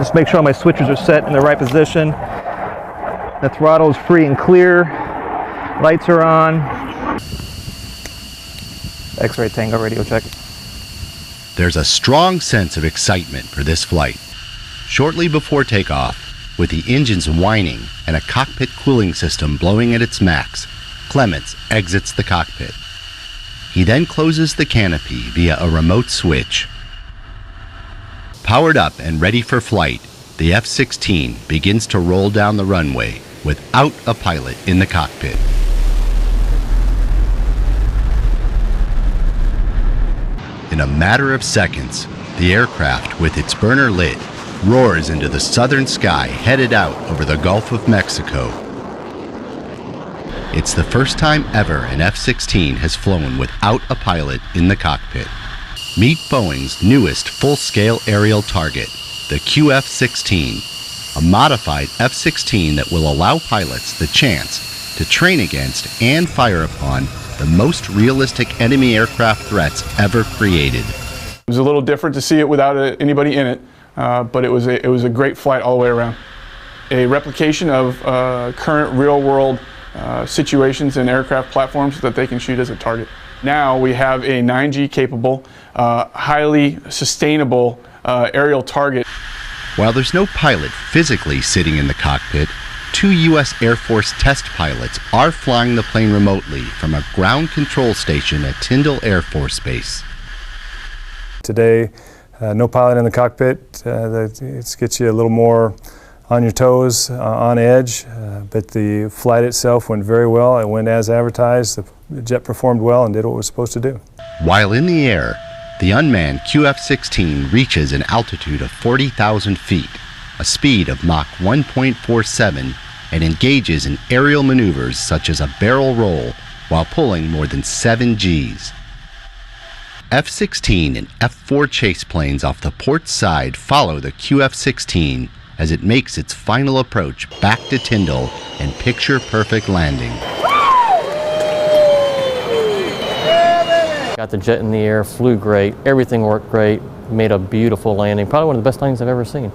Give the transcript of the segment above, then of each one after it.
Just make sure my switches are set in the right position. The throttle is free and clear. Lights are on. X-ray Tango radio check. There's a strong sense of excitement for this flight. Shortly before takeoff, with the engines whining and a cockpit cooling system blowing at its max, Clements exits the cockpit. He then closes the canopy via a remote switch. Powered up and ready for flight, the F-16 begins to roll down the runway without a pilot in the cockpit. In a matter of seconds, the aircraft, with its burner lit, roars into the southern sky headed out over the Gulf of Mexico. It's the first time ever an F-16 has flown without a pilot in the cockpit. Meet Boeing's newest full-scale aerial target, the QF-16, a modified F-16 that will allow pilots the chance to train against and fire upon the most realistic enemy aircraft threats ever created. It was a little different to see it without anybody in it, but it was a great flight all the way around. A replication of current real-world situations and aircraft platforms that they can shoot as a target. Now we have a 9G capable, highly sustainable aerial target. While there's no pilot physically sitting in the cockpit, 2 U.S. Air Force test pilots are flying the plane remotely from a ground control station at Tyndall Air Force Base. Today, no pilot in the cockpit. It gets you a little more on your toes, on edge, but the flight itself went very well. It went as advertised. The jet performed well and did what it was supposed to do. While in the air, the unmanned QF-16 reaches an altitude of 40,000 feet, a speed of Mach 1.47, and engages in aerial maneuvers such as a barrel roll while pulling more than 7 Gs. F-16 and F-4 chase planes off the port side follow the QF-16 as it makes its final approach back to Tyndall and picture-perfect landing. Got the jet in the air, flew great, everything worked great, made a beautiful landing, probably one of the best landings I've ever seen,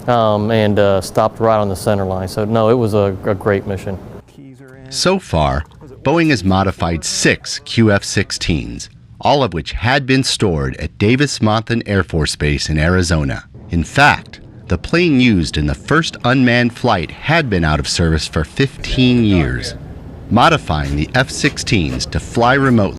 and stopped right on the center line. So no, it was a great mission. So far, Boeing has modified 6 QF-16s, all of which had been stored at Davis-Monthan Air Force Base in Arizona. In fact, the plane used in the first unmanned flight had been out of service for 15 years. Modifying the F-16s to fly remotely